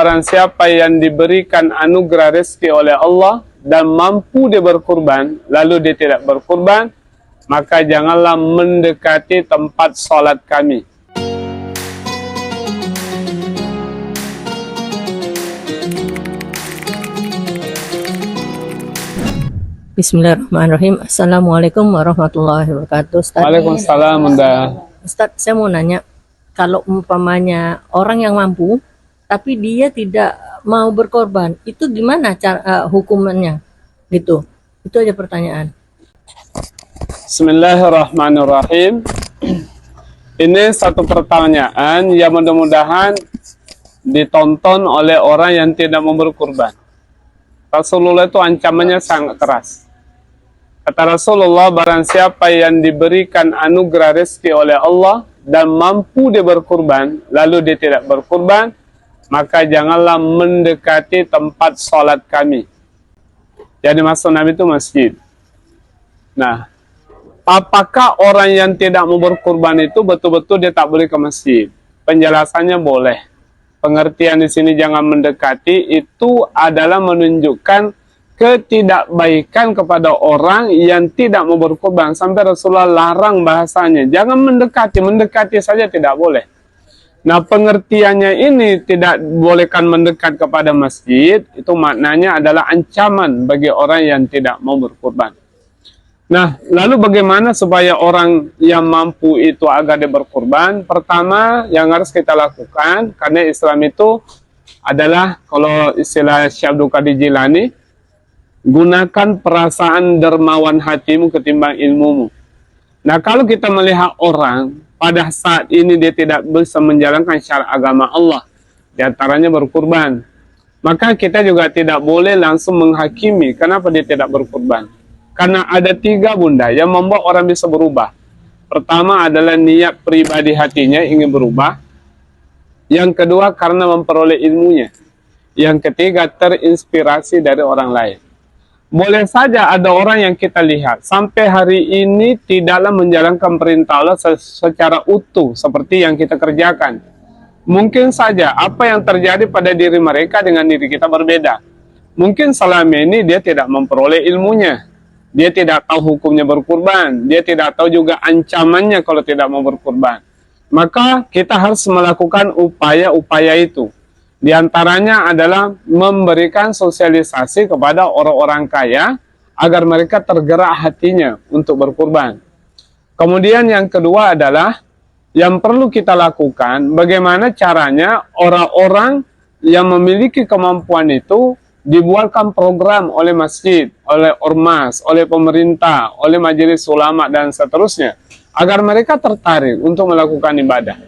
barang siapa yang diberikan anugerah rezeki oleh Allah dan mampu dia berkurban, lalu dia tidak berkurban, maka janganlah mendekati tempat sholat kami. Bismillahirrahmanirrahim. Assalamualaikum warahmatullahi wabarakatuh. Ustaz, Waalaikumsalam, Bunda. Ustaz, saya mau nanya, kalau umpamanya orang yang mampu, tapi dia tidak mau berkorban, itu gimana cara hukumannya? Gitu. Itu aja pertanyaan. Bismillahirrahmanirrahim. Ini satu pertanyaan yang mudah-mudahan ditonton oleh orang yang tidak mau berkurban. Rasulullah itu ancamannya sangat keras. Kata Rasulullah, barang siapa yang diberikan anugerah rezeki oleh Allah dan mampu dia berkurban, lalu dia tidak berkurban, maka janganlah mendekati tempat sholat kami. Jadi maksud Nabi itu masjid. Nah, apakah orang yang tidak mau berkurban itu betul-betul dia tak boleh ke masjid? Penjelasannya boleh. Pengertian di sini jangan mendekati itu adalah menunjukkan ketidakbaikan kepada orang yang tidak mau berkorban. Sampai Rasulullah larang bahasanya. Jangan mendekati, mendekati saja tidak boleh. Nah, pengertiannya ini tidak bolehkan mendekat kepada masjid, itu maknanya adalah ancaman bagi orang yang tidak mau berkorban. Nah, lalu bagaimana supaya orang yang mampu itu agar dia berkorban? Pertama, yang harus kita lakukan, karena Islam itu adalah, kalau istilah Syekh Abdul Qadir Jilani, gunakan perasaan dermawan hatimu ketimbang ilmumu. Nah, kalau kita melihat orang pada saat ini dia tidak bisa menjalankan syariat agama Allah, di antaranya berkurban, maka kita juga tidak boleh langsung menghakimi kenapa dia tidak berkurban. Karena ada tiga, Bunda, yang membuat orang bisa berubah. Pertama adalah niat pribadi hatinya ingin berubah. Yang kedua karena memperoleh ilmunya. Yang ketiga terinspirasi dari orang lain. Boleh saja ada orang yang kita lihat sampai hari ini tidaklah menjalankan perintah Allah secara utuh seperti yang kita kerjakan. Mungkin saja apa yang terjadi pada diri mereka dengan diri kita berbeda. Mungkin selama ini dia tidak memperoleh ilmunya. Dia tidak tahu hukumnya berkurban. Dia tidak tahu juga ancamannya kalau tidak mau berkurban. Maka kita harus melakukan upaya-upaya itu. Di antaranya adalah memberikan sosialisasi kepada orang-orang kaya agar mereka tergerak hatinya untuk berkurban. Kemudian yang kedua adalah yang perlu kita lakukan, bagaimana caranya orang-orang yang memiliki kemampuan itu dibuatkan program oleh masjid, oleh ormas, oleh pemerintah, oleh majelis ulama dan seterusnya, agar mereka tertarik untuk melakukan ibadah.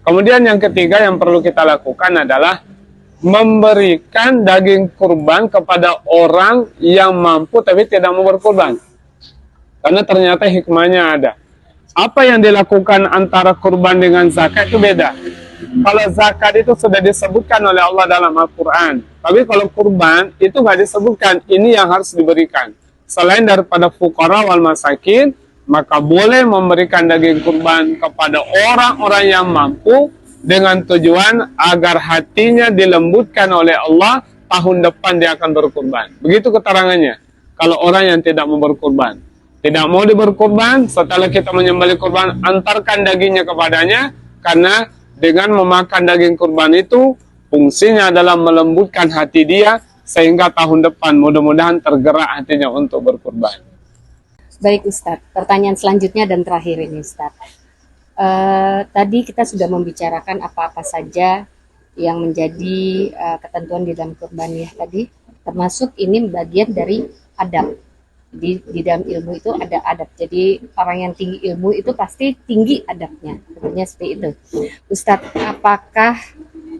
Kemudian yang ketiga yang perlu kita lakukan adalah memberikan daging kurban kepada orang yang mampu tapi tidak mau berkurban. Karena ternyata hikmahnya ada. Apa yang dilakukan antara kurban dengan zakat itu beda. Kalau zakat itu sudah disebutkan oleh Allah dalam Al-Quran. Tapi kalau kurban itu nggak disebutkan. Ini yang harus diberikan. Selain daripada fuqara wal masakin, maka boleh memberikan daging kurban kepada orang-orang yang mampu dengan tujuan agar hatinya dilembutkan oleh Allah, tahun depan dia akan berkurban. Begitu keterangannya. Kalau orang yang tidak mau berkurban, tidak mau berkurban, setelah kita menyembelih kurban, antarkan dagingnya kepadanya, karena dengan memakan daging kurban itu fungsinya adalah melembutkan hati dia sehingga tahun depan mudah-mudahan tergerak hatinya untuk berkurban. Baik Ustadz, pertanyaan selanjutnya dan terakhir ini Ustadz. Tadi kita sudah membicarakan apa-apa saja yang menjadi ketentuan di dalam kurban ya tadi, termasuk ini bagian dari adab. Di dalam ilmu itu ada adab. Jadi orang yang tinggi ilmu itu pasti tinggi adabnya. Sebenarnya seperti itu. Ustadz, apakah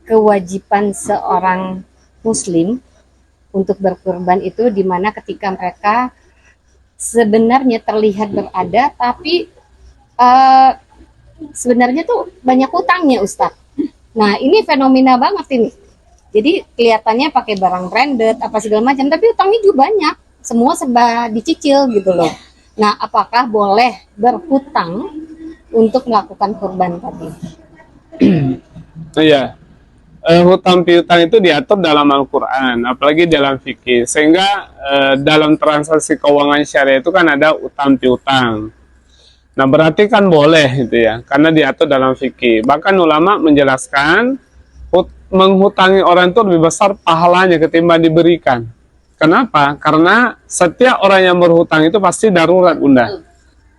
kewajiban seorang muslim untuk berkurban itu di mana ketika mereka sebenarnya terlihat berada tapi sebenarnya tuh banyak utangnya Ustadz. Nah ini fenomena banget ini. Jadi kelihatannya pakai barang branded apa segala macam, tapi utangnya juga banyak. Semua serba dicicil gitu loh. Nah apakah boleh berhutang untuk melakukan kurban tadi? Iya. hutang piutang itu diatur dalam Al-Quran, apalagi dalam fikih. Sehingga dalam transaksi keuangan syariah itu kan ada utang piutang. Nah, berarti kan boleh gitu ya, karena diatur dalam fikih. Bahkan ulama menjelaskan menghutangi orang itu lebih besar pahalanya ketimbang diberikan. Kenapa? Karena setiap orang yang berhutang itu pasti darurat, Bunda.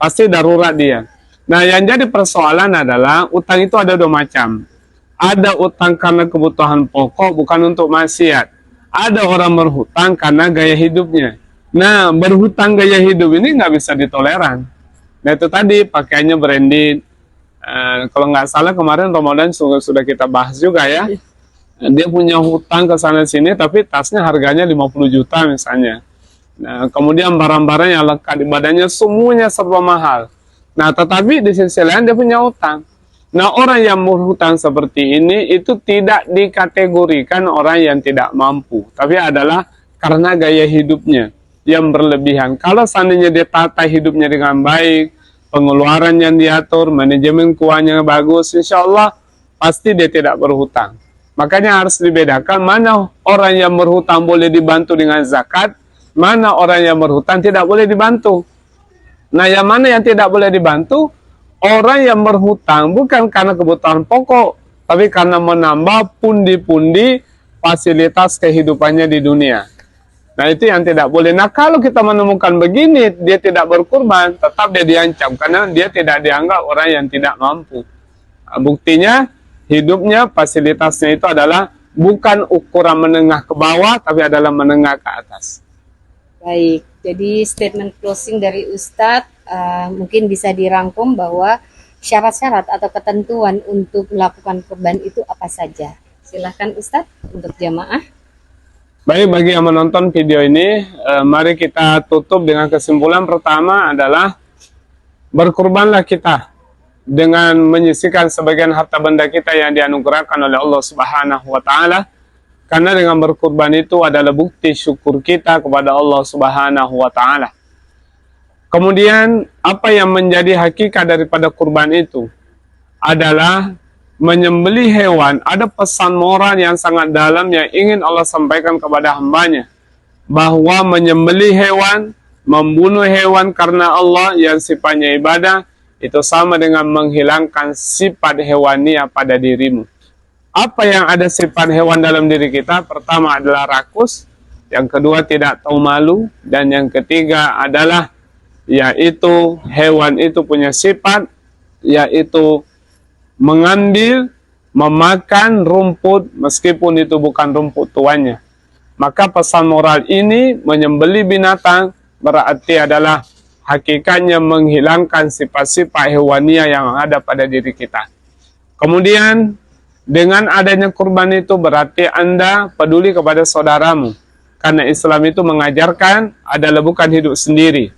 Pasti darurat dia. Nah, yang jadi persoalan adalah utang itu ada dua macam. Ada utang karena kebutuhan pokok, bukan untuk maksiat. Ada orang berhutang karena gaya hidupnya. Nah, berhutang gaya hidup ini nggak bisa ditoleran. Nah, itu tadi pakaiannya branded. Kalau nggak salah kemarin Ramadan sudah kita bahas juga ya. Dia punya hutang ke sana sini, tapi tasnya harganya 50 juta misalnya. Nah, kemudian barang-barang yang lekat di badannya semuanya serba mahal. Nah, tetapi di sisi lain dia punya utang. Nah, orang yang berhutang seperti ini itu tidak dikategorikan orang yang tidak mampu, tapi adalah karena gaya hidupnya yang berlebihan. Kalau seandainya dia tata hidupnya dengan baik, pengeluaran yang diatur, manajemen keuangannya bagus, insya Allah pasti dia tidak berhutang. Makanya harus dibedakan mana orang yang berhutang boleh dibantu dengan zakat, mana orang yang berhutang tidak boleh dibantu. Nah, yang mana yang tidak boleh dibantu? Orang yang berhutang bukan karena kebutuhan pokok, tapi karena menambah pundi-pundi fasilitas kehidupannya di dunia. Nah, itu yang tidak boleh. Nah, kalau kita menemukan begini, dia tidak berkurban, tetap dia diancam, karena dia tidak dianggap orang yang tidak mampu. Nah, buktinya, hidupnya, fasilitasnya itu adalah bukan ukuran menengah ke bawah, tapi adalah menengah ke atas. Baik, jadi statement closing dari Ustadz mungkin bisa dirangkum bahwa syarat-syarat atau ketentuan untuk melakukan kurban itu apa saja. Silahkan Ustadz untuk jamaah. Baik, bagi yang menonton video ini, mari kita tutup dengan kesimpulan pertama adalah berkurbanlah kita dengan menyisihkan sebagian harta benda kita yang dianugerahkan oleh Allah Subhanahu wa Ta'ala, karena dengan berkurban itu adalah bukti syukur kita kepada Allah Subhanahu wa Ta'ala. Kemudian apa yang menjadi hakikat daripada kurban itu adalah menyembelih hewan. Ada pesan moral yang sangat dalam yang ingin Allah sampaikan kepada hambanya, bahwa menyembelih hewan, membunuh hewan karena Allah yang sifatnya ibadah, itu sama dengan menghilangkan sifat hewania pada dirimu. Apa yang ada sifat hewan dalam diri kita? Pertama adalah rakus, yang kedua tidak tahu malu, dan yang ketiga adalah yaitu hewan itu punya sifat yaitu mengambil, memakan rumput meskipun itu bukan rumput tuannya. Maka pesan moral ini, menyembelih binatang berarti adalah hakikatnya menghilangkan sifat-sifat hewania yang ada pada diri kita. Kemudian dengan adanya kurban itu berarti Anda peduli kepada saudaramu, karena Islam itu mengajarkan adalah bukan hidup sendiri.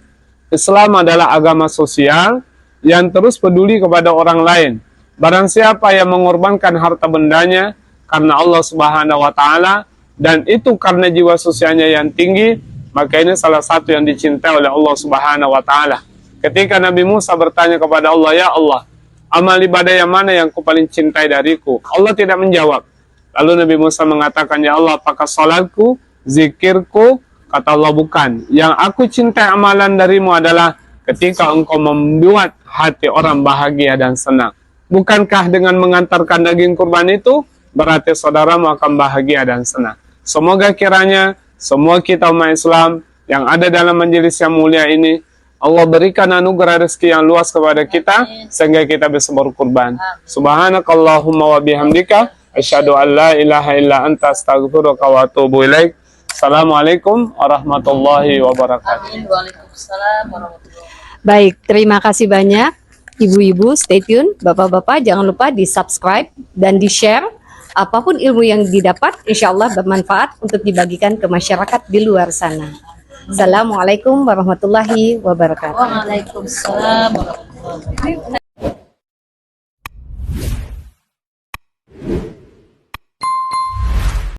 Islam adalah agama sosial yang terus peduli kepada orang lain. Barang siapa yang mengorbankan harta bendanya karena Allah Subhanahu wa Ta'ala, dan itu karena jiwa sosialnya yang tinggi, maka ini salah satu yang dicintai oleh Allah Subhanahu wa Ta'ala. Ketika Nabi Musa bertanya kepada Allah, "Ya Allah, amal ibadah yang mana yang kau paling cintai dariku?" Allah tidak menjawab. Lalu Nabi Musa mengatakan, "Ya Allah, apakah salatku, zikirku?" Kata Allah, "Bukan. Yang aku cintai amalan darimu adalah ketika engkau membuat hati orang bahagia dan senang." Bukankah dengan mengantarkan daging kurban itu berarti saudaramu akan bahagia dan senang? Semoga kiranya semua kita umat Islam yang ada dalam majelis yang mulia ini, Allah berikan anugerah rezeki yang luas kepada kita sehingga kita bisa berkurban. Subhanakallahumma wa bihamdika asyhadu an la ilaha illa anta astaghfiruka wa atubu ilaik. Assalamualaikum warahmatullahi wabarakatuh. Waalaikumsalam warahmatullahi wabarakatuh. Baik, terima kasih banyak Ibu-ibu, stay tune. Bapak-bapak jangan lupa di subscribe dan di share. Apapun ilmu yang didapat, insya Allah bermanfaat untuk dibagikan ke masyarakat di luar sana. Assalamualaikum warahmatullahi wabarakatuh. Waalaikumsalam warahmatullahi wabarakatuh.